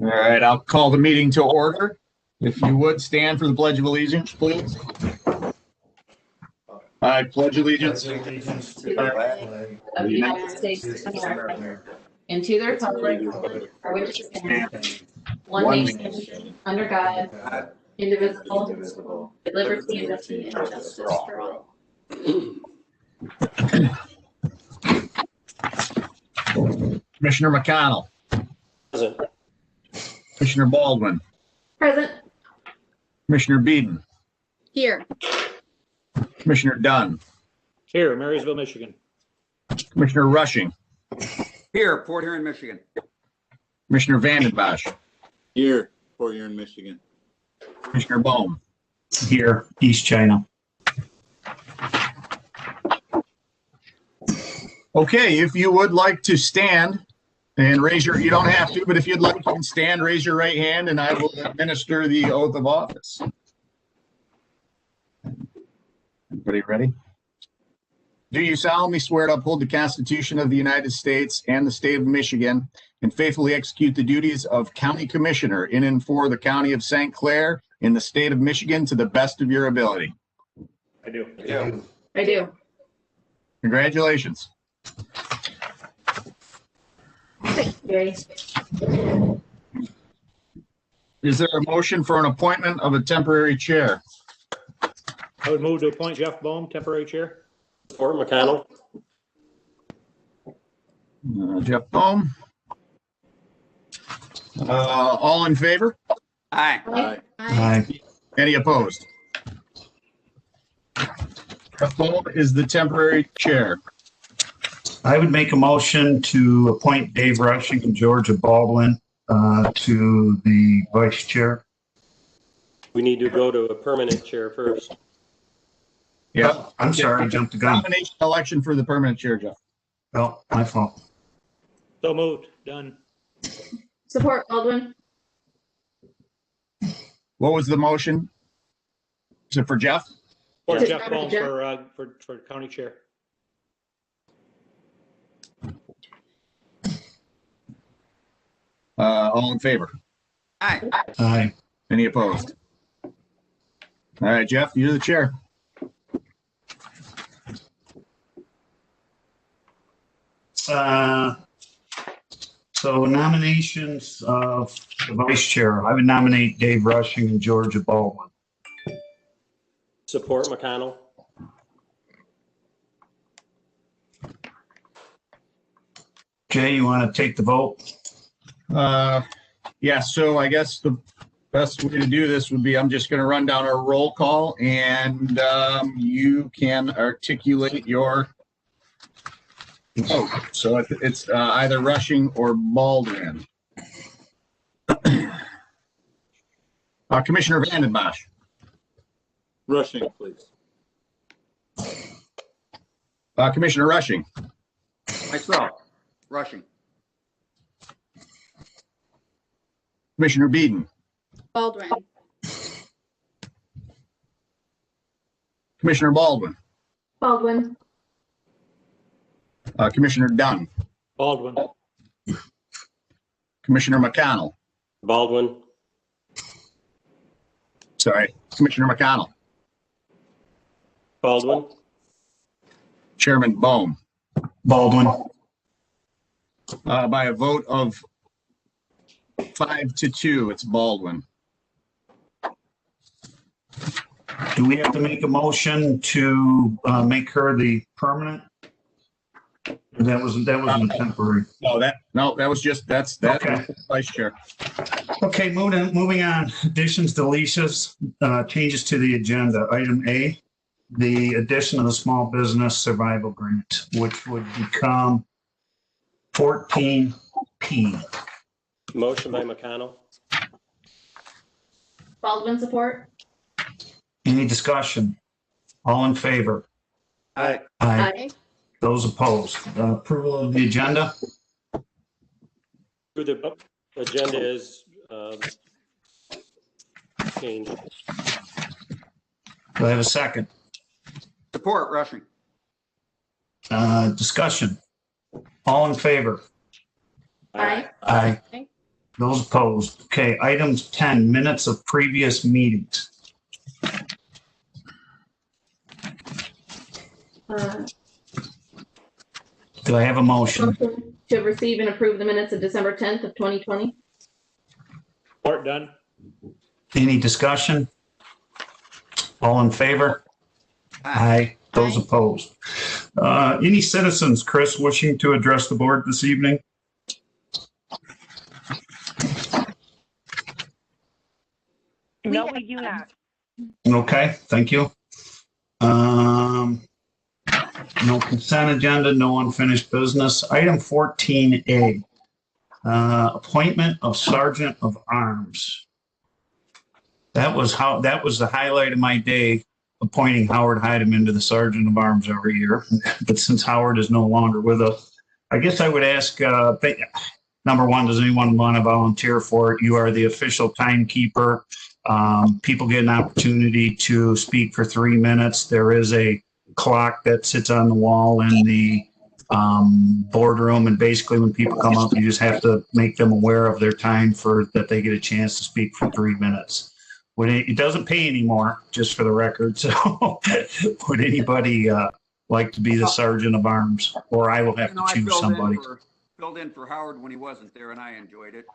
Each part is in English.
All right, I'll call the meeting to order. If you would stand for the Pledge of Allegiance, please. I pledge allegiance to the flag of the United States of America and to the republic for which it stands, one nation, under God, indivisible, with liberty and justice for all. Commissioner McConnell. Present. Commissioner Baldwin. Present. Commissioner Beeden. Here. Commissioner Dunn. Here, Marysville, Michigan. Commissioner Rushing. Here, Port Huron, Michigan. Commissioner Vandenbosch. Here, Port Huron, Michigan. Commissioner Bohm. Here, East China. Okay, if you would like to stand and raise your, you don't have to, but if you'd like to stand, raise your right hand and I will administer the oath of office. Everybody ready? Do you solemnly swear to uphold the Constitution of the United States and the state of Michigan and faithfully execute the duties of County Commissioner in and for the County of St. Clair in the state of Michigan to the best of your ability? I do. I do. Congratulations. Thanks, Jerry. Is there a motion for an appointment of a temporary chair? I would move to appoint Jeff Bohm, temporary chair. Or McConnell. Jeff Bohm. All in favor? Aye. Aye. Any opposed? Jeff Bohm is the temporary chair. I would make a motion to appoint Dave Rushing and Georgia Baldwin to the vice chair. We need to go to a permanent chair first. Yeah. Oh, I'm sorry, I jumped the gun. Nomination election for the permanent chair, Jeff. Oh, my fault. So moved. Done. Support Baldwin. What was the motion? Is it for Jeff? Or Yes. Jeff Bohm for county chair. All in favor? Aye. Aye. Any opposed? All right, Jeff, you're the chair. So nominations of the vice chair, I would nominate Dave Rushing and Georgia Baldwin. Support McConnell. Jay, you want to take the vote? Yeah, so I guess the best way to do this would be I'm just going to run down our roll call and you can articulate your vote. So it's either Rushing or Baldwin. Commissioner Vandenbosch. Rushing, please. Commissioner Rushing. Myself, Rushing. Commissioner Beeden. Baldwin. Commissioner Baldwin. Baldwin. Commissioner Dunn. Baldwin. Commissioner McConnell. Baldwin. Sorry, Commissioner McConnell. Baldwin. Chairman Bohm. Baldwin. By a vote of 5-2, it's Baldwin. Do we have to make a motion to make her the permanent? That wasn't a temporary. No, that was just, that's Okay. vice chair. Okay, moving on. Additions, deletions, changes to the agenda. Item A, the addition of the small business survival grant, which would become 14P. Motion by McConnell. Baldwin support. Any discussion? All in favor? Aye. Aye. Those opposed? Approval of the agenda? The agenda is changed. Do I have a second? Support Rushing. Discussion. All in favor? Aye. Aye. Those opposed. Okay, items 10, minutes of previous meetings. Do I have a motion? Motion to receive and approve the minutes of December 10th of 2020. Support done. Any discussion? All in favor? Aye. Those Aye. opposed. Any citizens, Chris, wishing to address the board this evening? No, we do not. Okay, thank you. No consent agenda, no unfinished business. Item 14A, appointment of Sergeant of Arms. That was the highlight of my day, appointing Howard Hyden into the Sergeant of Arms every year. But since Howard is no longer with us, I guess I would ask, number one, does anyone want to volunteer for it? You are the official timekeeper. People get an opportunity to speak for 3 minutes. There is a clock that sits on the wall in the boardroom, and basically when people come up, you just have to make them aware of their time for that they get a chance to speak for 3 minutes. It doesn't pay anymore, just for the record. So would anybody like to be the Sergeant of Arms, or I will have to choose somebody? Filled in for Howard when he wasn't there, and I enjoyed it.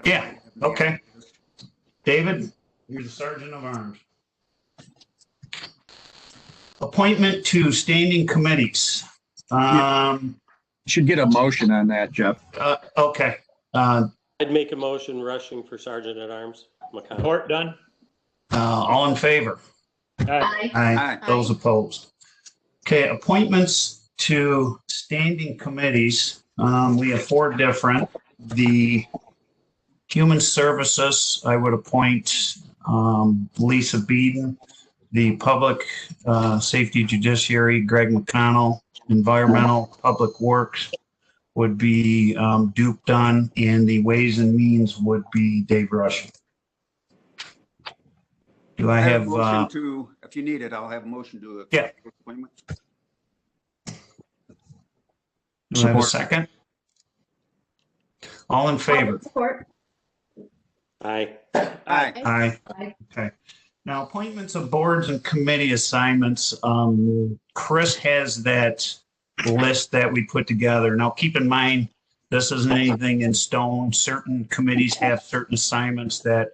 Yeah, okay. David, you're the Sergeant of Arms. Appointment to standing committees. Should get a motion on that, Jeff. Okay. I'd make a motion rushing for Sergeant at Arms. McConnell. Support done. All in favor? Aye. Aye. Those opposed. Okay, appointments to standing committees. We have 4 different. The Human Services, I would appoint Lisa Beeden. The Public Safety Judiciary, Greg McConnell. Environmental Public Works would be Duke Dunn, and the Ways and Means would be Dave Rush. Do I have? A motion to, if you need it, I'll have a motion to accept the appointment. Do I have a second? All in favor? Support. Aye. Aye. Aye. Okay. Now, appointments of boards and committee assignments. Chris has that list that we put together. Now, keep in mind, this isn't anything in stone. Certain committees have certain assignments that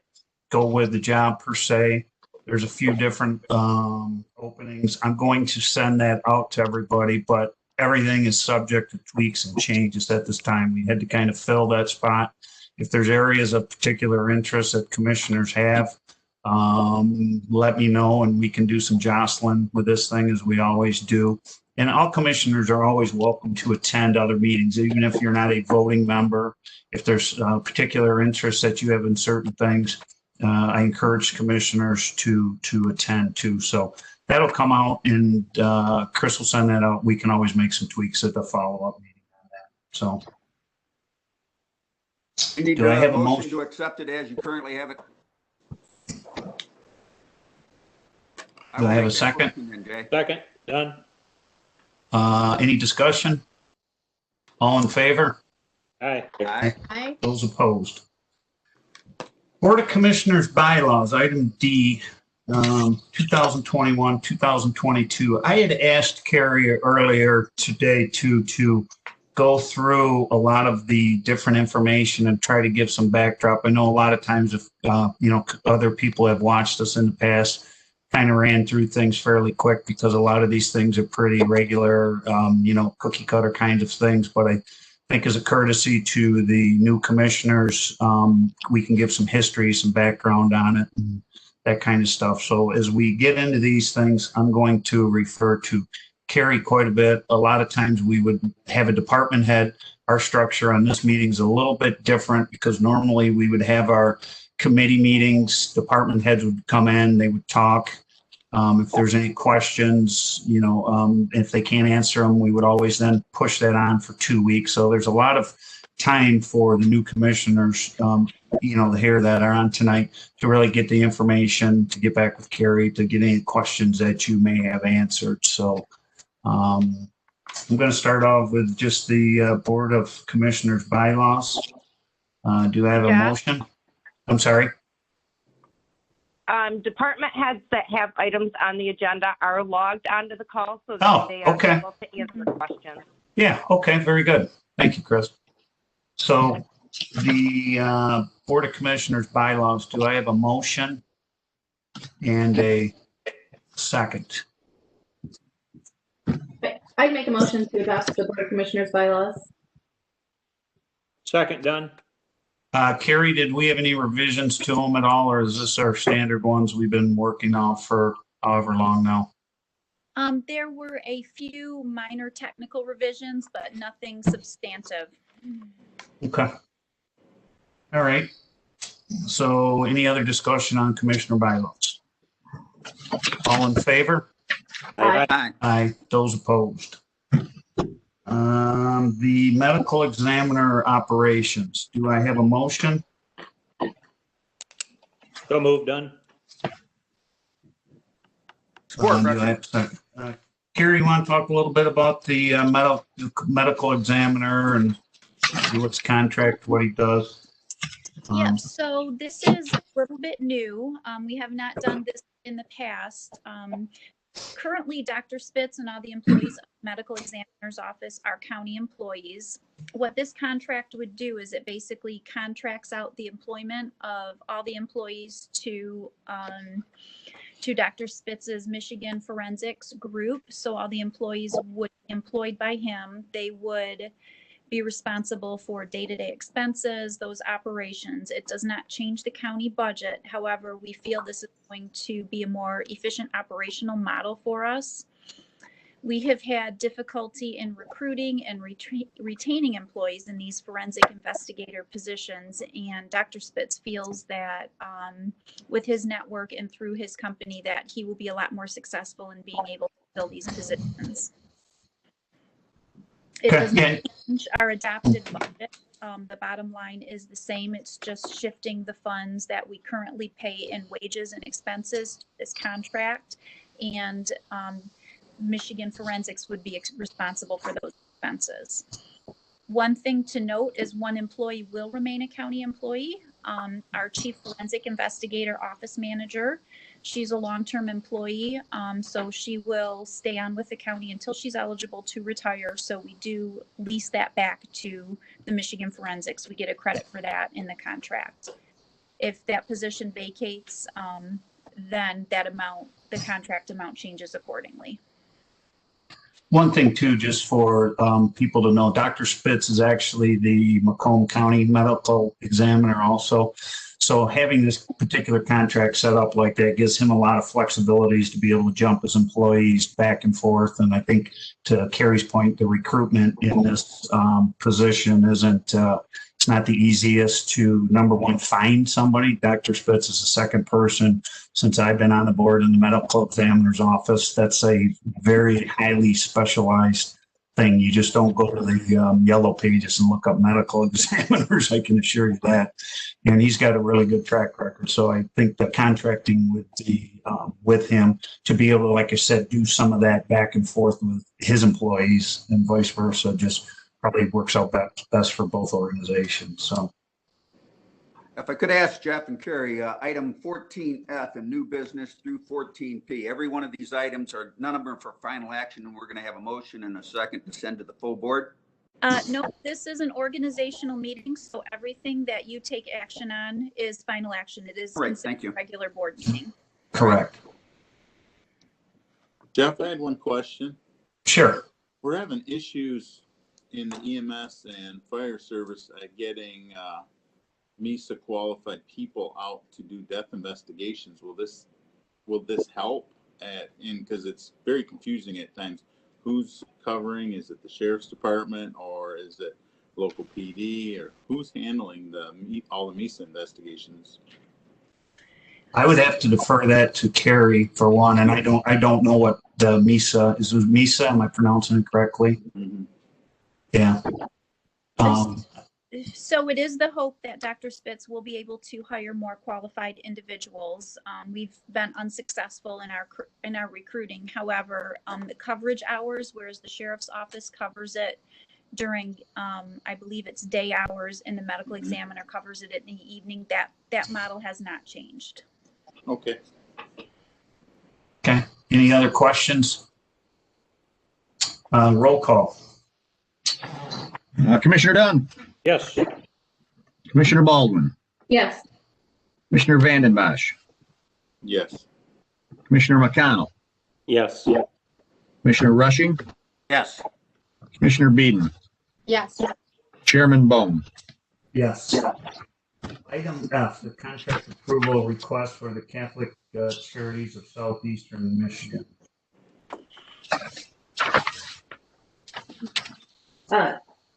go with the job per se. There's a few different openings. I'm going to send that out to everybody, but everything is subject to tweaks and changes at this time. We had to kind of fill that spot. If there's areas of particular interest that commissioners have, let me know, and we can do some jostling with this thing as we always do. And all commissioners are always welcome to attend other meetings, even if you're not a voting member. If there's particular interest that you have in certain things, I encourage commissioners to attend too. So that'll come out, and Chris will send that out. We can always make some tweaks at the follow-up meeting on that. So You need Do I have a motion motion? to accept it as you currently have it. Do I have a second? Second. Done. Any discussion? All in favor? Aye. Aye. Aye. Those opposed? Board of Commissioners bylaws, item D, 2021, 2022. I had asked Carrie earlier today to go through a lot of the different information and try to give some backdrop. I know a lot of times if, other people have watched us in the past, kind of ran through things fairly quick because a lot of these things are pretty regular, cookie cutter kinds of things. But I think as a courtesy to the new commissioners, we can give some history, some background on it, and that kind of stuff. So as we get into these things, I'm going to refer to Carrie quite a bit. A lot of times we would have a department head. Our structure on this meeting is a little bit different because normally we would have our committee meetings, department heads would come in, they would talk. If there's any questions, if they can't answer them, we would always then push that on for 2 weeks. So there's a lot of time for the new commissioners, here that are on tonight to really get the information, to get back with Carrie, to get any questions that you may have answered. So I'm going to start off with just the Board of Commissioners bylaws. Do I have a Yeah. motion? I'm sorry. Department heads that have items on the agenda are logged onto the call so that Oh, they are okay. able to answer questions. Yeah, okay, very good. Thank you, Chris. So the Board of Commissioners bylaws, do I have a motion and a second? I'd make a motion to adopt the Board of Commissioners bylaws. Second, done. Carrie, did we have any revisions to them at all, or is this our standard ones we've been working off for however long now? There were a few minor technical revisions, but nothing substantive. Okay. All right. So any other discussion on Commissioner bylaws? All in favor? Aye. Aye. Those opposed? The medical examiner operations, do I have a motion? So moved, done. Support, Do I have a second? Carrie, you want to talk a little bit about the medical examiner and what's contract, what he does? Yep, so this is a little bit new. We have not done this in the past. Currently, Dr. Spitz and all the employees of the medical examiner's office are county employees. What this contract would do is it basically contracts out the employment of all the employees to Dr. Spitz's Michigan Forensics Group. So all the employees would be employed by him. They would be responsible for day-to-day expenses, those operations. It does not change the county budget. However, we feel this is going to be a more efficient operational model for us. We have had difficulty in recruiting and retaining employees in these forensic investigator positions, and Dr. Spitz feels that with his network and through his company that he will be a lot more successful in being able to fill these positions. It does not change our adopted budget. The bottom line is the same. It's just shifting the funds that we currently pay in wages and expenses to this contract, and Michigan Forensics would be responsible for those expenses. One thing to note is one employee will remain a county employee. Our chief forensic investigator office manager, she's a long-term employee, so she will stay on with the county until she's eligible to retire. So we do lease that back to the Michigan Forensics. We get a credit for that in the contract. If that position vacates, then that amount, the contract amount changes accordingly. One thing too, just for people to know, Dr. Spitz is actually the Macomb County medical examiner also. So having this particular contract set up like that gives him a lot of flexibilities to be able to jump his employees back and forth. And I think to Carrie's point, the recruitment in this position isn't, it's not the easiest to, number one, find somebody. Dr. Spitz is the second person since I've been on the board in the medical examiner's office. That's a very highly specialized thing. You just don't go to the yellow pages and look up medical examiners, I can assure you that. And he's got a really good track record. So I think the contracting with the with him to be able to, like I said, do some of that back and forth with his employees and vice versa just probably works out best for both organizations. So If I could ask Jeff and Carrie, item 14F in new business through 14P, every one of these items are, none of them are for final action, and we're going to have a motion and a second to send to the full board. No, this is an organizational meeting, so everything that you take action on is final action. It is Right, thank you. a regular board meeting. correct. Jeff, I had one question. Sure. We're having issues in the EMS and fire service at getting MISA qualified people out to do death investigations. Will this help because it's very confusing at times. Who's covering? Is it the sheriff's department or is it local PD, or who's handling all the MISA investigations? I would have to defer that to Carrie for one, and I don't know what the MISA is. It MISA? Am I pronouncing it correctly? Mm-hmm. Yeah. So it is the hope that Dr. Spitz will be able to hire more qualified individuals. We've been unsuccessful in our recruiting. However, the coverage hours, whereas the sheriff's office covers it during, I believe it's day hours, and the medical examiner covers it in the evening. That model has not changed. Okay. Okay. Any other questions? Roll call. Commissioner Dunn, Yes. Commissioner Baldwin, Yes. Commissioner Vanden Bosch, Yes. Commissioner McConnell, Yes. Commissioner Rushing, Yes. Commissioner Beeden, Yes. Chairman Bone. Yes. Item F, the contract approval request for the Catholic Charities of Southeastern Michigan.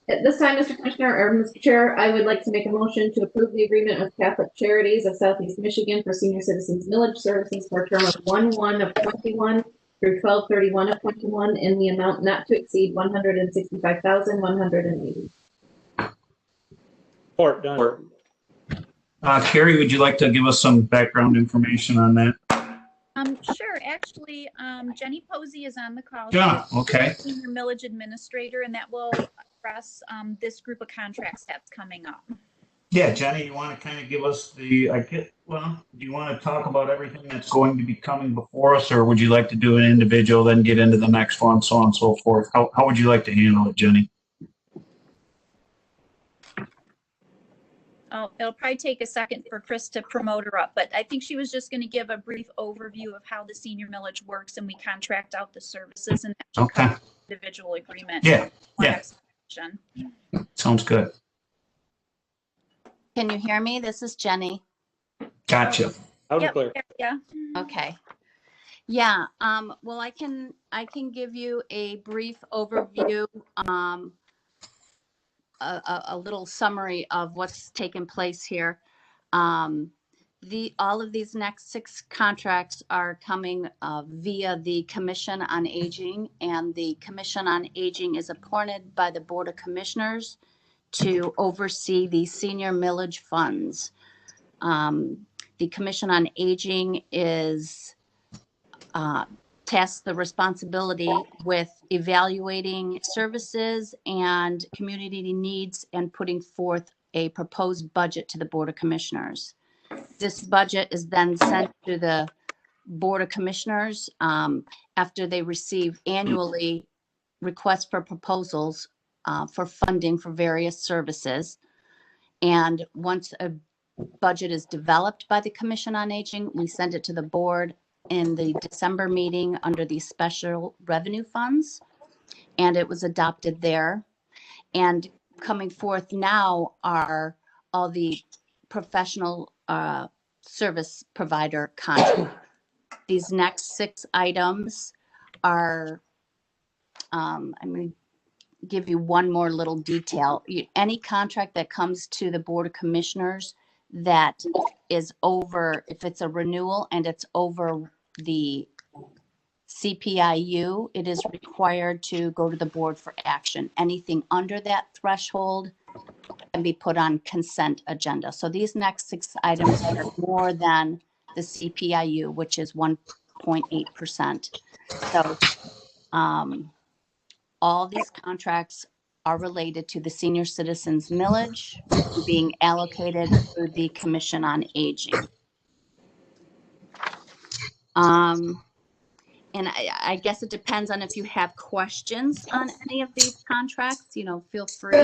At this time, Mr. Commissioner, or Mr. Chair, I would like to make a motion to approve the agreement with Catholic Charities of Southeast Michigan for senior citizens millage services for a term of 1/1 of 21 through 12/31 of 21 in the amount not to exceed $165,180. Support, Dunn. Carrie, would you like to give us some background information on that? Sure. Actually, Jenny Posey is on the call. Yeah, She's okay. Senior millage administrator, and that will address this group of contracts that's coming up. Yeah, Jenny, you want to kind of give us do you want to talk about everything that's going to be coming before us, or would you like to do an individual, then get into the next one, so on and so forth? How would you like to handle it, Jenny? Oh, it'll probably take a second for Chris to promote her up, but I think she was just going to give a brief overview of how the senior millage works, and we contract out the services, and that should cover the individual agreement. Yeah, One yeah. explanation. Sounds good. Can you hear me? This is Jenny. Gotcha. Out and Yep, clear. yeah. Okay. Yeah, well, I can give you a brief overview, a little summary of what's taken place here. All of these next 6 contracts are coming via the Commission on Aging, and the Commission on Aging is appointed by the Board of Commissioners to oversee the senior millage funds. The Commission on Aging is tasked the responsibility with evaluating services and community needs and putting forth a proposed budget to the Board of Commissioners. This budget is then sent to the Board of Commissioners after they receive annually requests for proposals for funding for various services. And once a budget is developed by the Commission on Aging, we send it to the board in the December meeting under the special revenue funds, and it was adopted there. And coming forth now are all the professional service provider contracts. These next 6 items are, I'm going to give you one more little detail. Any contract that comes to the Board of Commissioners that is over, if it's a renewal and it's over the CPIU, it is required to go to the board for action. Anything under that threshold can be put on consent agenda. So these next 6 items are more than the CPIU, which is 1.8%. So all these contracts are related to the senior citizens millage being allocated through the Commission on Aging. And I guess it depends on if you have questions on any of these contracts, feel free.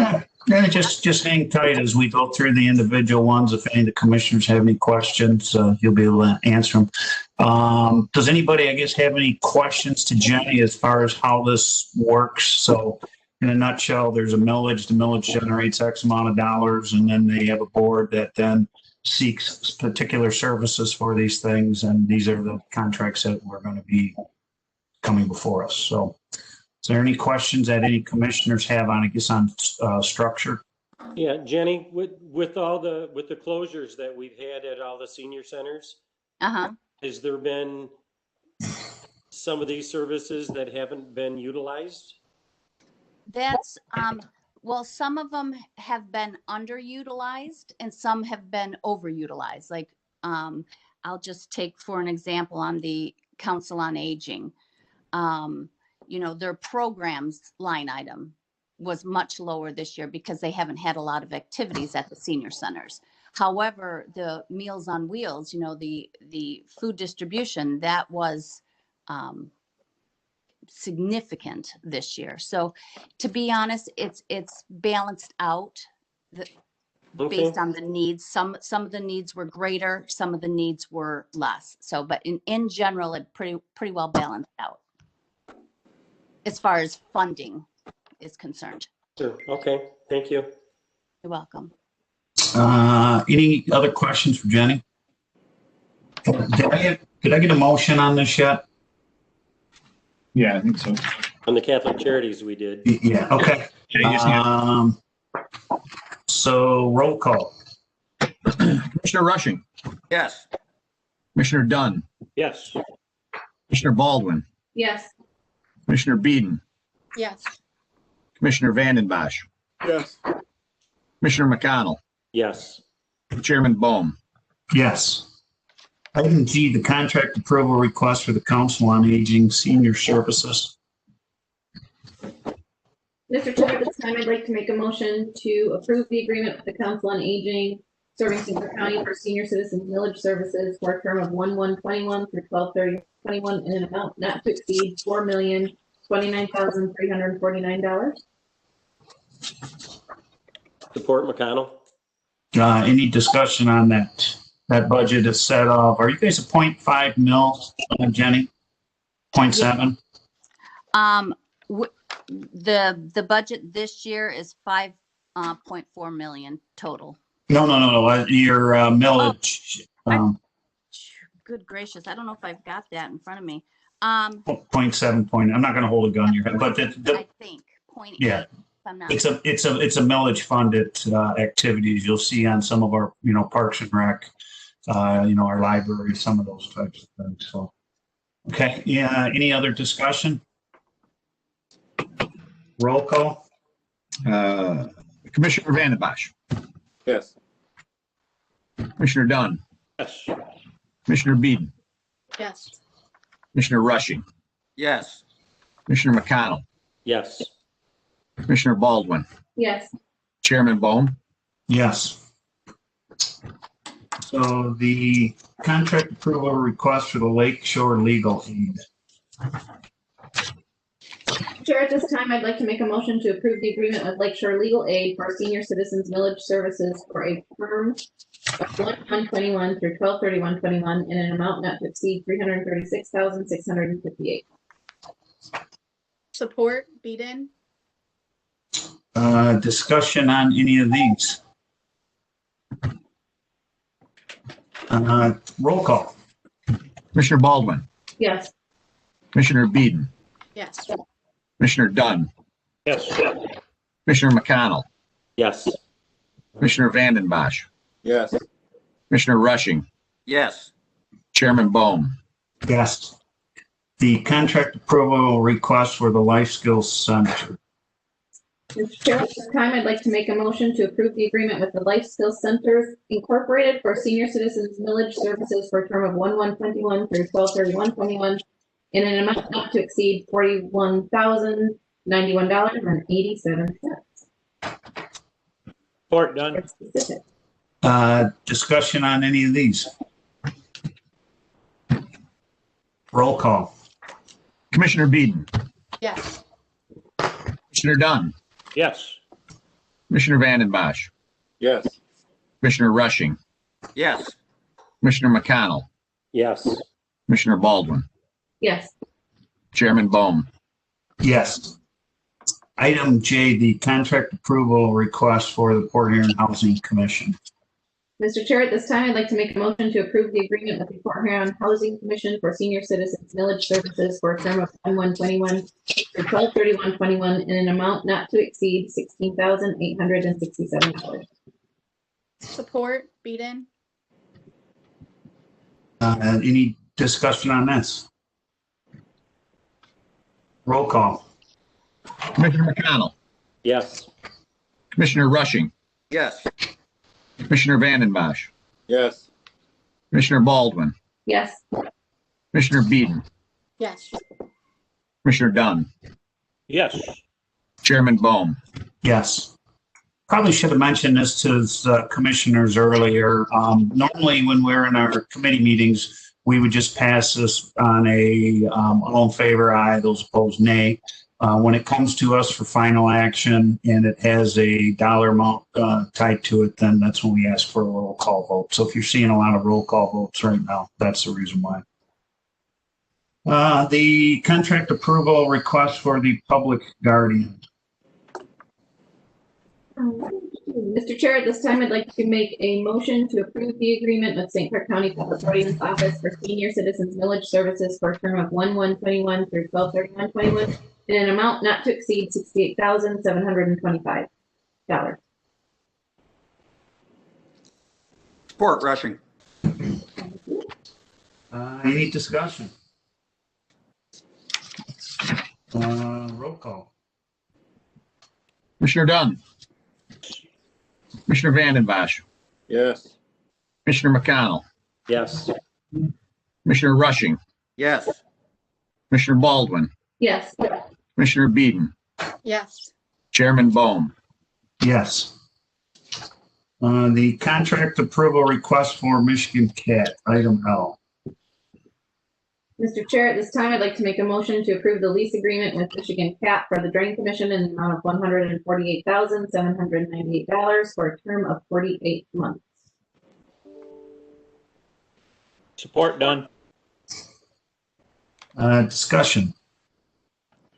Yeah, just hang tight as we go through the individual ones. If any of the commissioners have any questions, you'll be able to answer them. Does anybody, I guess, have any questions to Jenny as far as how this works? So in a nutshell, there's a millage. The millage generates X amount of dollars, and then they have a board that then seeks particular services for these things. And these are the contracts that we're going to be coming before us. So is there any questions that any commissioners have on, I guess, on structure? Yeah, Jenny, with the closures that we've had at all the senior centers, has there been some of these services that haven't been utilized? That's, well, some of them have been underutilized and some have been overutilized. Like, I'll just take for an example on the Council on Aging. Their programs line item was much lower this year because they haven't had a lot of activities at the senior centers. However, the Meals on Wheels, the food distribution, that was significant this year. So to be honest, it's balanced out based on the needs. Some of the needs were greater, some of the needs were less. So, but in general, it pretty well balanced out as far as funding is concerned. Sure. Okay, thank you. You're welcome. Any other questions for Jenny? Did I get a motion on this yet? Yeah, I think so. On the Catholic Charities, we did. Yeah, okay. So roll call. Commissioner Rushing, Yes. Commissioner Dunn, Yes. Commissioner Baldwin, Yes. Commissioner Beeden, Yes. Commissioner Vanden Bosch, Yes. Commissioner McConnell, Yes. Chairman Bohm. Yes. Item G, the contract approval request for the Council on Aging Senior Services. Mr. Chair, at this time, I'd like to make a motion to approve the agreement with the Council on Aging serving Central County for senior citizens village services for a term of 1/1/21 through 12/30/21 in an amount not to exceed $4,029,349. Support McConnell. Any discussion on that? That budget is set off. Are you guys a 0.5 mil, Jenny? 0.7? The budget this year is 5.4 million total. No. Your millage. Good gracious, I don't know if I've got that in front of me. 0.7 point. I'm not going to hold a gun to your head, but I think 0.8. Yeah. If I'm not it's a millage funded activities. You'll see on some of our Parks and Rec, our library, some of those types of things. So, okay. Yeah. Any other discussion? Roll call. Commissioner Vanden Bosch, Yes. Commissioner Dunn, Yes. Commissioner Beeden, Yes. Commissioner Rushing, Yes. Commissioner McConnell, Yes. Commissioner Baldwin, Yes. Chairman Bohm. Yes. So the contract approval request for the Lake Shore Legal Aid. Chair, at this time, I'd like to make a motion to approve the agreement with Lakeshore Legal Aid for senior citizens village services for a term of 1/1/21 through 12/31/21 in an amount not to exceed $336,658. Support, Beeden? Discussion on any of these? Roll call. Commissioner Baldwin, Yes. Commissioner Beeden, Yes. Commissioner Dunn, Yes. Commissioner McConnell, Yes. Commissioner Vanden Bosch, Yes. Commissioner Rushing, Yes. Chairman Bohm. Yes. The contract approval request for the Life Skills Center. Mr. Chair, at this time, I'd like to make a motion to approve the agreement with the Life Skills Centers Incorporated for senior citizens village services for a term of 1/1/21 through 12/31/21 in an amount not to exceed $41,091.87. Support, done. Discussion on any of these? Roll call. Commissioner Beeden, Yes. Commissioner Dunn, Yes. Commissioner Vanden Bosch, Yes. Commissioner Rushing, Yes. Commissioner McConnell, Yes. Commissioner Baldwin, Yes. Chairman Bohm. Yes. Item J, the contract approval request for the Port Huron Housing Commission. Mr. Chair, at this time, I'd like to make a motion to approve the agreement with the Port Huron Housing Commission for senior citizens village services for a term of 1/1/21 through 12/31/21 in an amount not to exceed $16,867. Support, Beeden? Any discussion on this? Roll call. Commissioner McConnell, Yes. Commissioner Rushing, Yes. Commissioner Vanden Bosch, Yes. Commissioner Baldwin, Yes. Commissioner Beeden, Yes. Commissioner Dunn, Yes. Chairman Bohm. Yes. Probably should have mentioned this to the commissioners earlier. Normally, when we're in our committee meetings, we would just pass this on a all in favor, aye, those opposed, nay. When it comes to us for final action and it has a dollar amount tied to it, then that's when we ask for a roll call vote. So if you're seeing a lot of roll call votes right now, that's the reason why. The contract approval request for the public guardian. Mr. Chair, at this time, I'd like to make a motion to approve the agreement with St. Clair County Public Guardian's Office for Senior Citizens Village Services for a term of 1/1/21 through 12/31/21 in an amount not to exceed $68,725. Support, Rushing. Any discussion? Roll call. Commissioner Dunn. Commissioner Vanden Bosch. Yes. Commissioner McConnell. Yes. Commissioner Rushing. Yes. Commissioner Baldwin. Yes. Commissioner Beeden. Yes. Chairman Bohm. Yes. The contract approval request for Michigan Cat, item L. Mr. Chair, at this time, I'd like to make a motion to approve the lease agreement with Michigan Cat for the Drain Commission in the amount of $148,798 for a term of 48 months. Support, done. Discussion.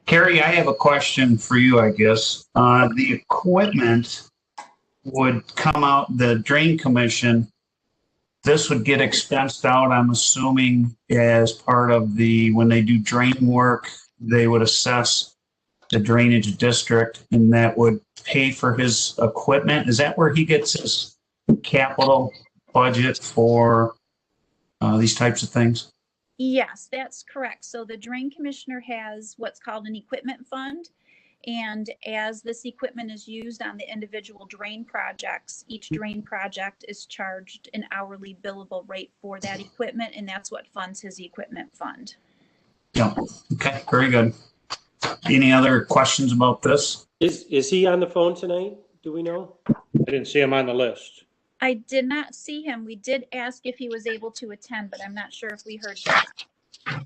Carrie, I have a question for you, I guess. The equipment would come out, the Drain Commission, this would get expensed out, I'm assuming, as part of the, when they do drain work, they would assess the drainage district and that would pay for his equipment. Is that where he gets his capital budget for these types of things? Yes, that's correct. So the drain commissioner has what's called an equipment fund. And as this equipment is used on the individual drain projects, each drain project is charged an hourly billable rate for that equipment, and that's what funds his equipment fund. Yeah. Okay, very good. Any other questions about this? Is he on the phone tonight? Do we know? I didn't see him on the list. I did not see him. We did ask if he was able to attend, but I'm not sure if we heard back.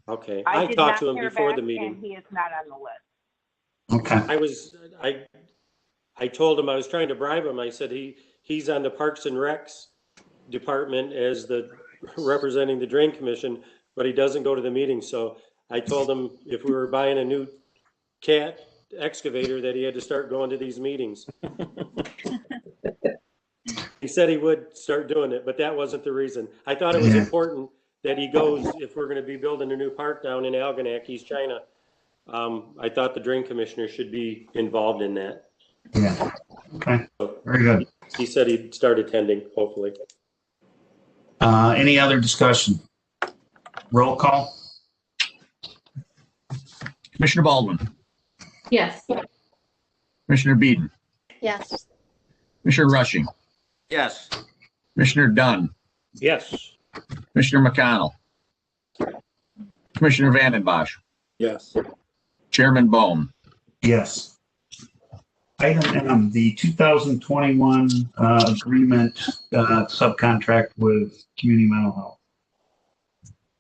Okay, I I did talked not to him hear before back, the meeting. and he is not on the list. Okay. I told him I was trying to bribe him. I said he's on the Parks and Recs department as the representing the Drain Commission, but he doesn't go to the meeting. So I told him if we were buying a new cat excavator that he had to start going to these meetings. He said he would start doing it, but that wasn't the reason. I thought it was important that he goes if we're going to be building a new park down in Algonac, East China. I thought the Drain Commissioner should be involved in that. Yeah. Okay. Very good. He said he'd start attending, hopefully. Any other discussion? Roll call. Commissioner Baldwin. Yes. Commissioner Beeden. Yes. Commissioner Rushing. Yes. Commissioner Dunn. Yes. Commissioner McConnell. Commissioner Vanden Bosch. Yes. Chairman Bohm. Yes. Item M, the 2021 agreement subcontract with Community Mental Health.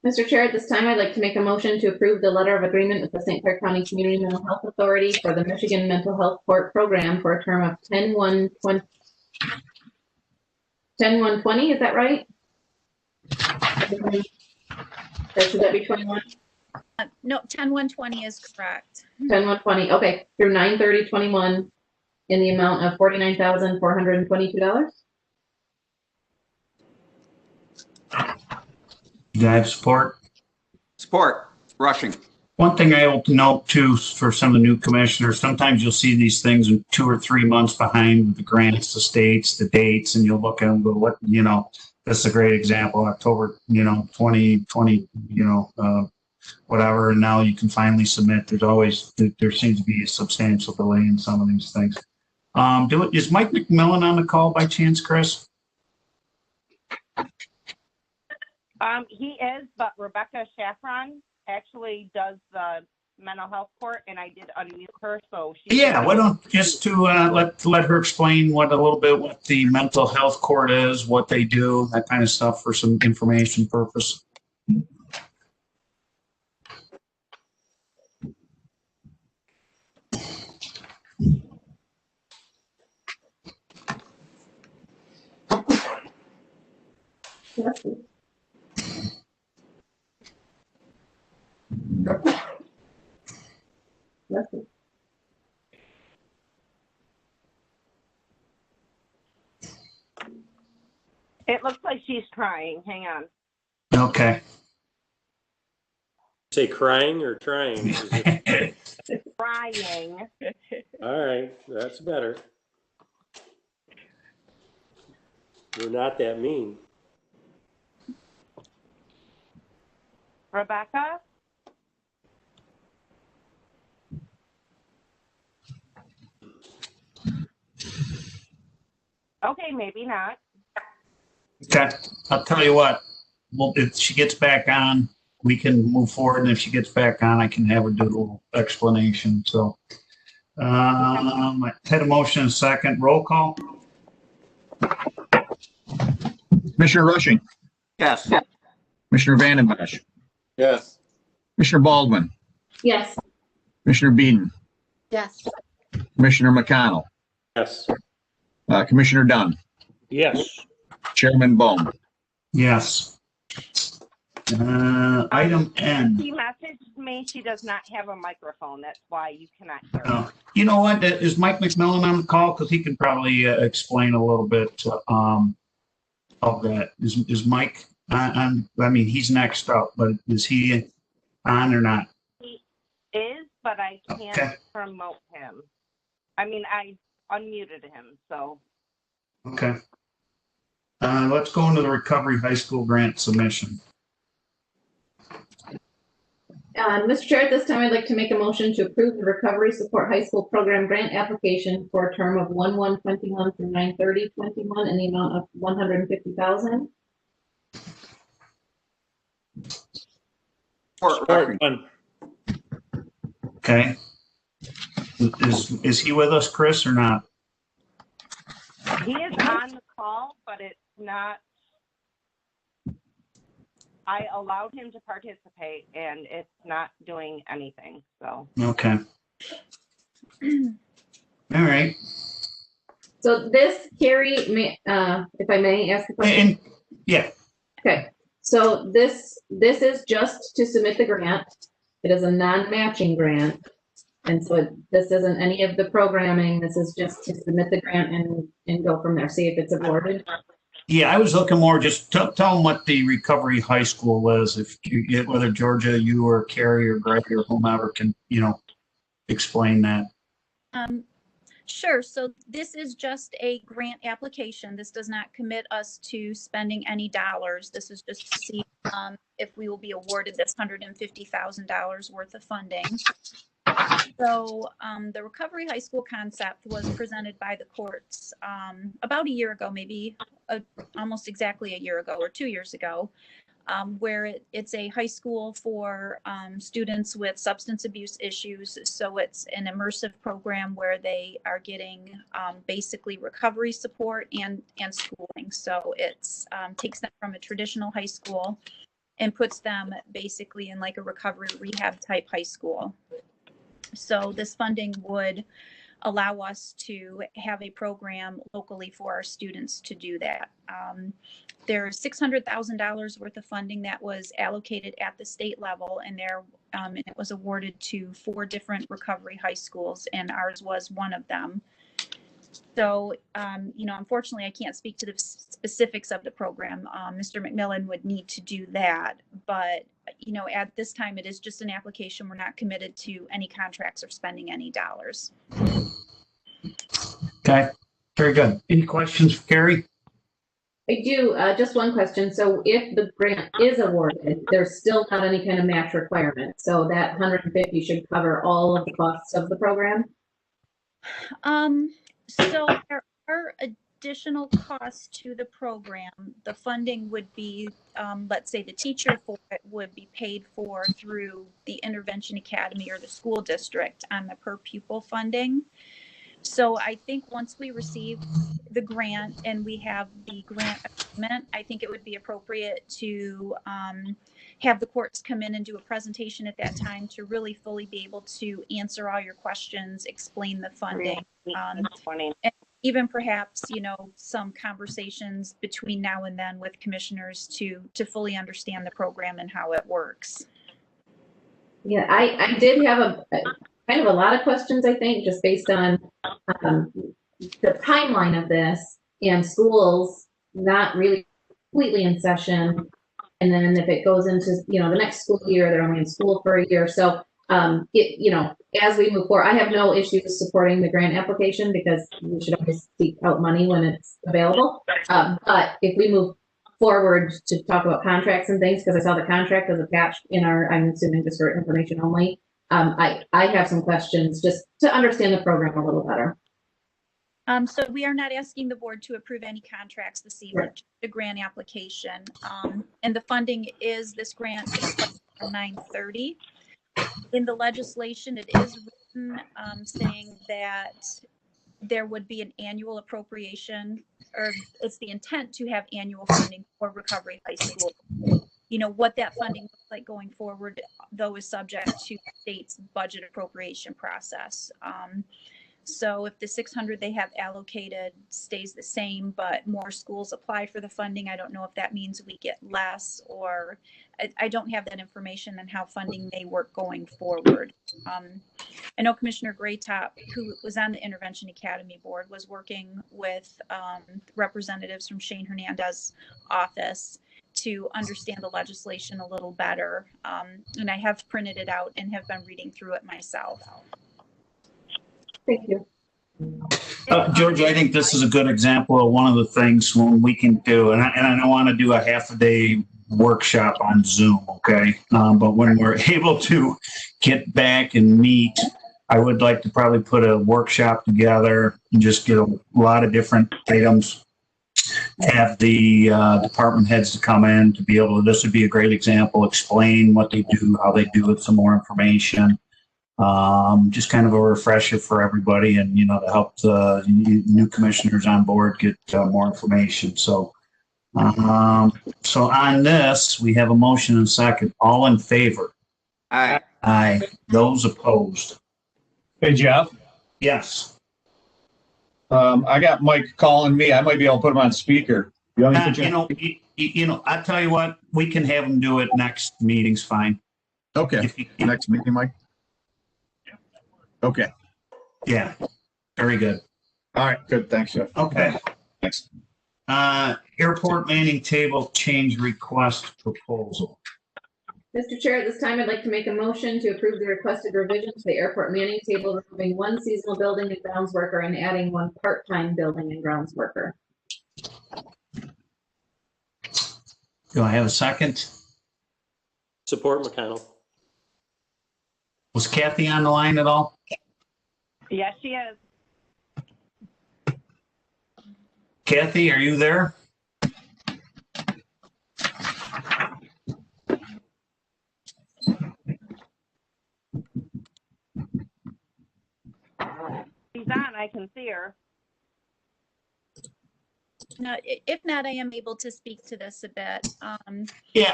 Mr. Chair, at this time, I'd like to make a motion to approve the letter of agreement with the St. Clair County Community Mental Health Authority for the Michigan Mental Health Court Program for a term of 10/1/20, is that right? Should that be 21? No, 10/1/20 is correct. 10/1/20, okay, through 9/30/21 in the amount of $49,422. Do I have support? Support, Rushing. One thing I will note too for some of the new commissioners, sometimes you'll see these things in 2 or 3 months behind with the grants, the states, the dates, and you'll look at them and go, what, this is a great example, October, 2020, whatever, and now you can finally submit. There seems to be a substantial delay in some of these things. Is Mike McMillan on the call by chance, Chris? He is, but Rebecca Shaffron actually does the mental health court, and I did unmute her, so she. Yeah, why don't, just to let her explain what a little bit what the mental health court is, what they do, that kind of stuff for some information purpose. It looks like she's trying. Hang on. Okay. Say crying or trying? Is it- Trying. All right, that's better. We're not that mean. Rebecca? Okay, maybe not. Okay, I'll tell you what, well, if she gets back on, we can move forward, and if she gets back on, I can have her do a little explanation, so. I had a motion and a second, roll call? Commissioner Rushing, Yes. Commissioner Vanden Bosch, Yes. Commissioner Baldwin, Yes. Commissioner Beeden, Yes. Commissioner McConnell, Yes. Commissioner Dunn, Yes. Chairman Bone. Yes. Item N. She messaged me. She does not have a microphone. That's why you cannot hear her. Oh, you know what? Is Mike McMillan on the call? Because he can probably explain a little bit of that. Is Mike on? I mean, he's next up, but is he on or not? He is, but I can't Okay. promote him. I mean, I unmuted him, so. Okay. Let's go into the Recovery High School grant submission. Mr. Chair, at this time, I'd like to make a motion to approve the Recovery Support High School Program grant application for a term of 1/1/21 through 9/30/21 in the amount of $150,000. Support. Okay. Is he with us, Chris, or not? He is on the call, but it's not. I allowed him to participate, and it's not doing anything, so. Okay. All right. So this, Carrie, if I may ask a question. Yeah. Okay, so this is just to submit the grant. It is a non-matching grant. And so this isn't any of the programming. This is just to submit the grant and go from there, see if it's awarded. Yeah, I was looking more, just tell them what the Recovery High School is, if you get, whether Georgia, you or Carrie or Greg or whomever can, explain that. Sure. So this is just a grant application. This does not commit us to spending any dollars. This is just to see if we will be awarded this $150,000 worth of funding. So the Recovery High School concept was presented by the courts about a year ago, maybe almost exactly a year ago or 2 years ago, where it's a high school for students with substance abuse issues. So it's an immersive program where they are getting basically recovery support and schooling. So it's takes them from a traditional high school and puts them basically in like a recovery rehab type high school. So this funding would allow us to have a program locally for our students to do that. There's $600,000 worth of funding that was allocated at the state level, and and it was awarded to 4 different recovery high schools, and ours was one of them. So, unfortunately, I can't speak to the specifics of the program. Mr. McMillan would need to do that. But, at this time, it is just an application. We're not committed to any contracts or spending any dollars. Okay, very good. Any questions for Carrie? I do, just one question. So if the grant is awarded, there's still not any kind of match requirement. So that 150 should cover all of the costs of the program? So there are additional costs to the program. The funding would be, let's say the teacher for it would be paid for through the Intervention Academy or the school district on the per pupil funding. So I think once we receive the grant and we have the grant agreement, I think it would be appropriate to have the courts come in and do a presentation at that time to really fully be able to answer all your questions, explain the funding, and even perhaps, you know, some conversations between now and then with commissioners to fully understand the program and how it works. Yeah, I did have a kind of a lot of questions, I think, just based on the timeline of this and schools not really completely in session. And then if it goes into, you know, the next school year, they're only in school for a year. So, you know, as we move forward, I have no issues supporting the grant application because we should always seek out money when it's available. But if we move forward to talk about contracts and things, because I saw the contract was attached in our, I'm assuming just for information only. I have some questions just to understand the program a little better. So we are not asking the board to approve any contracts this evening, just the grant application. And the funding is, this grant is 930. In the legislation, it is written saying that there would be an annual appropriation, or it's the intent to have annual funding for Recovery High School. You know, what that funding looks like going forward, though, is subject to the state's budget appropriation process. So if the 600 they have allocated stays the same, but more schools apply for the funding, I don't know if that means we get less, or I don't have that information on how funding may work going forward. I know Commissioner Graytop, who was on the Intervention Academy board, was working with representatives from Shane Hernandez's office to understand the legislation a little better. And I have printed it out and have been reading through it myself. Thank you. George, I think this is a good example of one of the things when we can do, and I don't want to do a half a day workshop on Zoom, okay? But when we're able to get back and meet, I would like to probably put a workshop together and just get a lot of different items, have the department heads to come in to be able to, this would be a great example, explain what they do, how they do it, some more information. Just kind of a refresher for everybody, and, you know, to help the new commissioners on board get more information. So, so on this, we have a motion and a second. All in favor? Aye. Aye. Those opposed? Hey, Jeff. Yes. I got Mike calling me. I might be able to put him on speaker. You know, I tell you what, we can have him do it next meeting's fine. Okay. Next meeting, Mike. Okay. Yeah. Very good. All right. Good. Thanks, Jeff. Okay. Thanks. Airport manning table change request proposal. Mr. Chair, at this time, I'd like to make a motion to approve the requested revision to the airport manning table, removing one seasonal building and grounds worker and adding one part-time building and grounds worker. Do I have a second? Support McConnell. Was Kathy on the line at all? Yes, she is. Kathy, are you there? She's on. I can see her. No, if not, I am able to speak to this a bit. Yeah,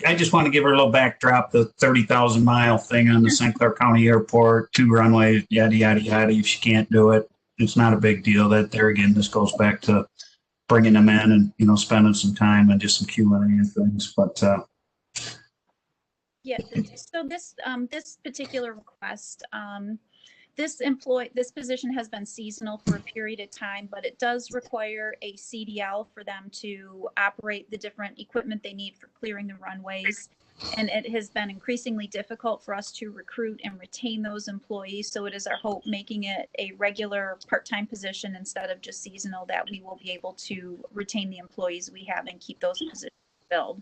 I just want to give her a little backdrop, the 30,000 mile thing on the St. Clair County Airport, 2 runways, yada, yada, yada. If she can't do it, it's not a big deal. That there again, this goes back to bringing them in and, you know, spending some time and just some Q&A and things. But yeah, so this particular request, this position has been seasonal for a period of time, but it does require a CDL for them to operate the different equipment they need for clearing the runways. And it has been increasingly difficult for us to recruit and retain those employees. So it is our hope, making it a regular part-time position instead of just seasonal, that we will be able to retain the employees we have and keep those positions filled.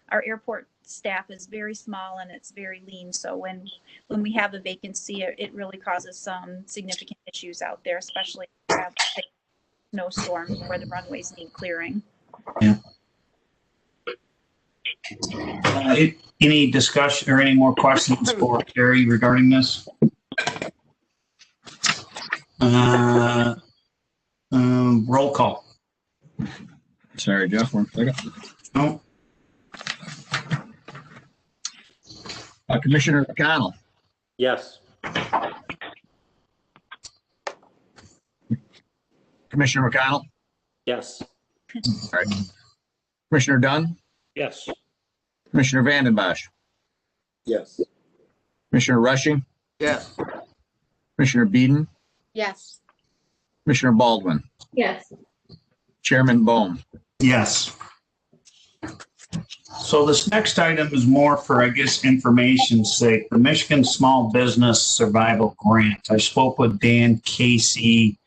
Our airport staff is very small and it's very lean. So when we have a vacancy, it really causes some significant issues out there, especially if we have snowstorms where the runways need clearing. Yeah. Any discussion or any more questions for Carrie regarding this? Roll call. Sorry, Jeff, 1 second. No. Commissioner McConnell, Yes. Commissioner McConnell, Yes. all right. Commissioner Dunn, Yes. Commissioner Vanden Bosch, Yes. Commissioner Rushing, Yes. Commissioner Beeden, Yes. Commissioner Baldwin, Yes. Chairman Bohm. Yes. So this next item is more for, I guess, information's sake, the Michigan Small Business Survival Grant. I spoke with Dan Casey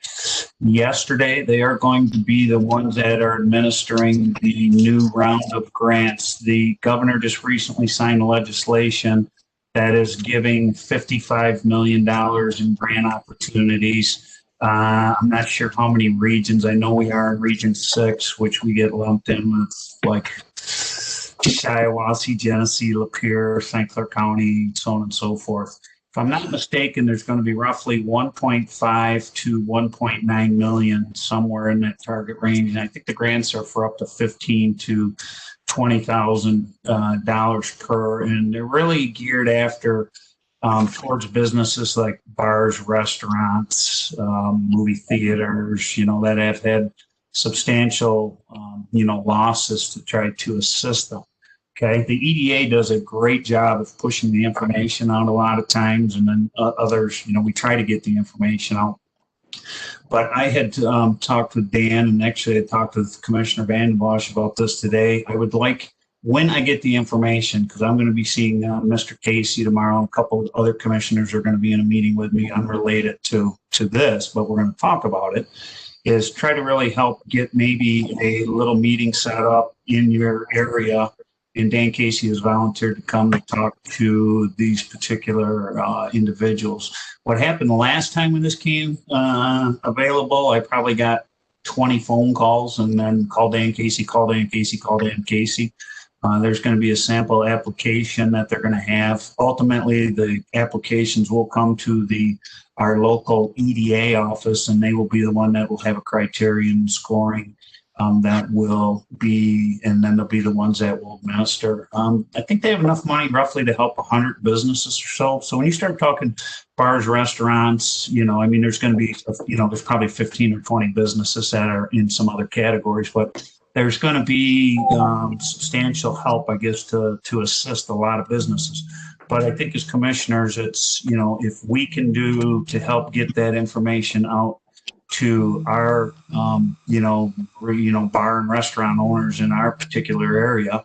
yesterday. They are going to be the ones that are administering the new round of grants. The governor just recently signed legislation that is giving $55 million in grant opportunities. I'm not sure how many regions. I know we are in Region 6, which we get lumped in with like Shiawassee, Genesee, Lapeer, St. Clair County, so on and so forth. If I'm not mistaken, there's going to be roughly 1.5 to 1.9 million, somewhere in that target range. And I think the grants are for up to $15,000 to $20,000 per, and they're really geared after towards businesses like bars, restaurants, movie theaters, that have had substantial, losses to try to assist them. Okay. The EDA does a great job of pushing the information out a lot of times, and then others, we try to get the information out. But I had talked with Dan, and actually I talked with Commissioner Vanden Bosch about this today. I would like, when I get the information, because I'm going to be seeing Mr. Casey tomorrow, and a couple of other commissioners are going to be in a meeting with me unrelated to this, but we're going to talk about it, is try to really help get maybe a little meeting set up in your area. And Dan Casey has volunteered to come to talk to these particular individuals. What happened the last time when this came available, I probably got 20 phone calls and then call Dan Casey, call Dan Casey, call Dan Casey. There's going to be a sample application that they're going to have. Ultimately, the applications will come to our local EDA office, and they will be the one that will have a criterion scoring that will be, and then they'll be the ones that will administer. I think they have enough money roughly to help 100 businesses or so. So when you start talking bars, restaurants, there's going to be, there's probably 15 or 20 businesses that are in some other categories, but there's going to be substantial help, I guess, to assist a lot of businesses. But I think as commissioners, it's, if we can do to help get that information out to our, bar and restaurant owners in our particular area,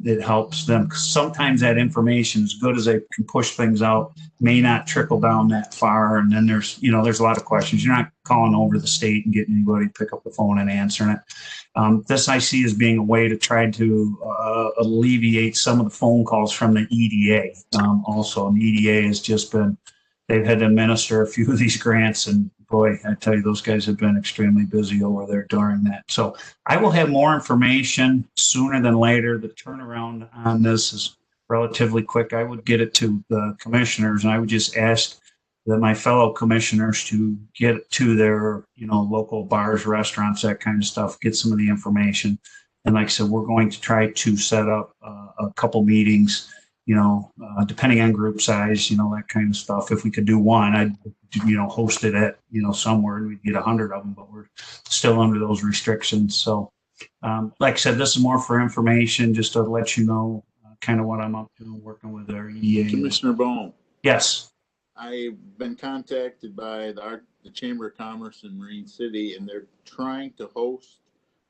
it helps them. Sometimes that information, as good as they can push things out, may not trickle down that far. And then there's a lot of questions. You're not calling over the state and getting anybody to pick up the phone and answering it. This I see as being a way to try to alleviate some of the phone calls from the EDA. Also, and the EDA has just been, they've had to administer a few of these grants, and boy, I tell you, those guys have been extremely busy over there during that. So I will have more information sooner than later. The turnaround on this is relatively quick. I would get it to the commissioners, and I would just ask that my fellow commissioners to get it to their, local bars, restaurants, that kind of stuff, get some of the information. And like I said, we're going to try to set up a couple meetings, depending on group size, that kind of stuff. If we could do one, I'd, host it at, somewhere, and we'd get 100 of them, but we're still under those restrictions. So, like I said, this is more for information, just to let you know kind of what I'm up to, working with our EDA. Commissioner Bohm. Yes. I've been contacted by the Chamber of Commerce in Marine City, and they're trying to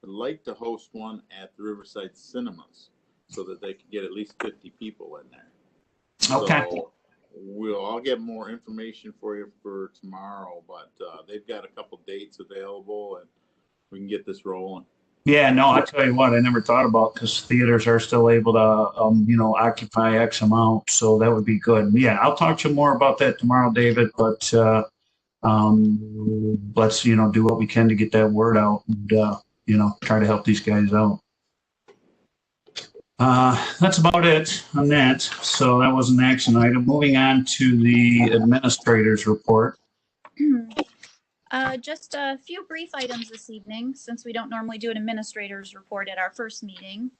like to host one at the Riverside Cinemas so that they can get at least 50 people in there. Okay. So I'll get more information for you for tomorrow, but they've got a couple dates available, and we can get this rolling. Yeah, no, I tell you what, I never thought about, because theaters are still able to, occupy X amount. So that would be good. Yeah, I'll talk to you more about that tomorrow, David, but let's, do what we can to get that word out and, try to help these guys out. That's about it on that. So that was an action item. Moving on to the administrator's report. Just a few brief items this evening, since we don't normally do an administrator's report at our first meeting.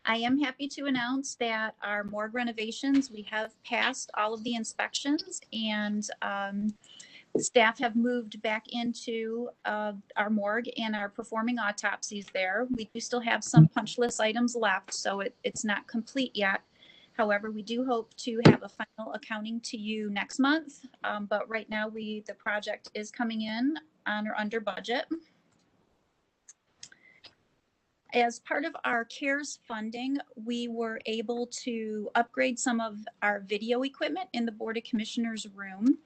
I am happy to announce that our morgue renovations, we have passed all of the inspections, and staff have moved back into our morgue and are performing autopsies there. We do still have some punch list items left, so it's not complete yet. However, we do hope to have a final accounting to you next month. But right now, the project is coming in on or under budget. As part of our CARES funding, we were able to upgrade some of our video equipment in the Board of Commissioners room.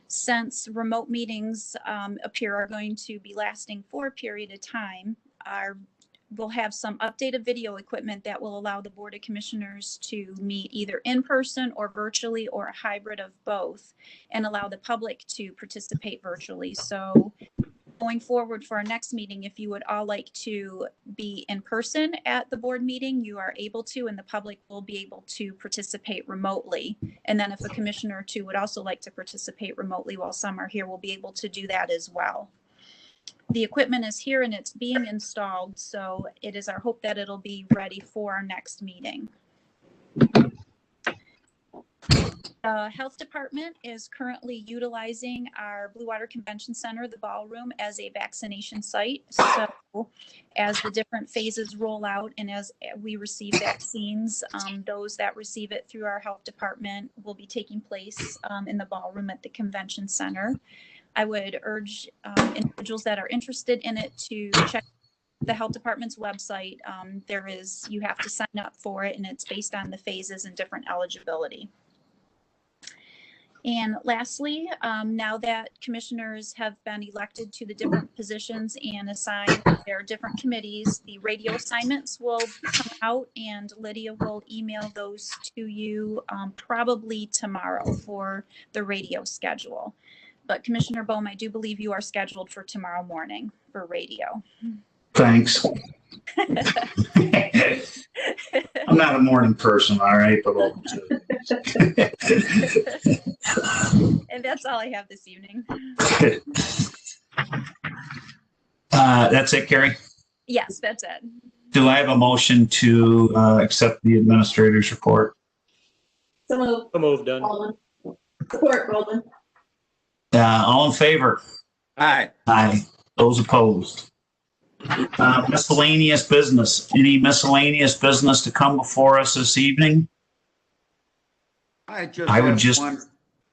Since remote meetings are going to be lasting for a period of time, we'll have some updated video equipment that will allow the Board of Commissioners to meet either in person or virtually, or a hybrid of both, and allow the public to participate virtually. So going forward for our next meeting, if you would all like to be in person at the board meeting, you are able to, and the public will be able to participate remotely. And then if a commissioner or two would also like to participate remotely while some are here, we'll be able to do that as well. The equipment is here and it's being installed, so it is our hope that it'll be ready for our next meeting. The health department is currently utilizing our Blue Water Convention Center, the ballroom, as a vaccination site. So as the different phases roll out and as we receive vaccines, those that receive it through our health department will be taking place in the ballroom at the convention center. I would urge individuals that are interested in it to check the health department's website. You have to sign up for it, and it's based on the phases and different eligibility. And lastly, now that commissioners have been elected to the different positions and assigned their different committees, the radio assignments will come out, and Lydia will email those to you probably tomorrow for the radio schedule. But Commissioner Bohm, I do believe you are scheduled for tomorrow morning for radio. Thanks. I'm not a morning person, all right, but and that's all I have this evening. That's it, Carrie? Yes, that's it. Do I have a motion to accept the administrator's report? So moved, done. Baldwin. Support, Baldwin. All in favor? Aye. Aye. Those opposed? Miscellaneous business. Any miscellaneous business to come before us this evening? I would just.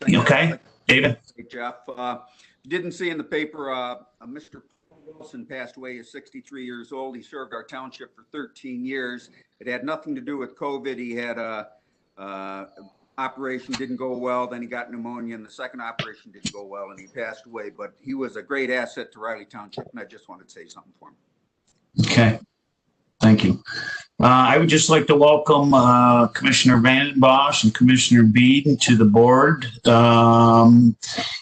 Okay, David. Hey, Jeff. Didn't see in the paper, Mr. Wilson passed away at 63 years old. He served our township for 13 years. It had nothing to do with COVID. He had a operation didn't go well. Then he got pneumonia, and the second operation didn't go well, and he passed away. But he was a great asset to Riley Township, and I just wanted to say something for him. Okay, thank you. I would just like to welcome Commissioner Van Bosch and Commissioner Beeden to the board.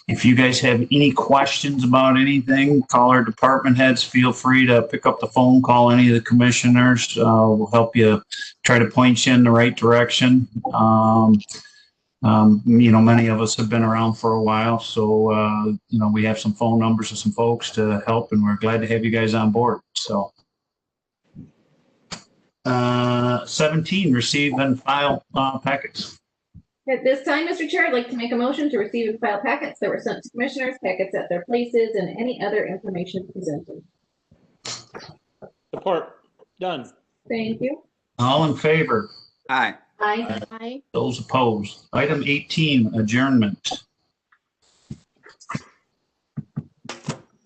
If you guys have any questions about anything, call our department heads. Feel free to pick up the phone, call any of the commissioners. We'll help you try to point you in the right direction. Many of us have been around for a while, so we have some phone numbers of some folks to help, and we're glad to have you guys on board. So 17, receive and file packets. At this time, Mr. Chair, I'd like to make a motion to receive and file packets that were sent to commissioners, packets at their places, and any other information presented. Support, done. Thank you. All in favor? Aye. Aye. Aye. Those opposed? Item 18, adjournment.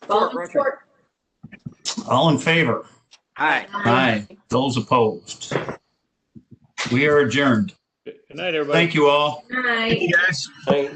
Baldwin, support. All in favor? Aye. Aye. Those opposed? We are adjourned. Good night, everybody. Thank you all. Aye. Hey, guys. Aye.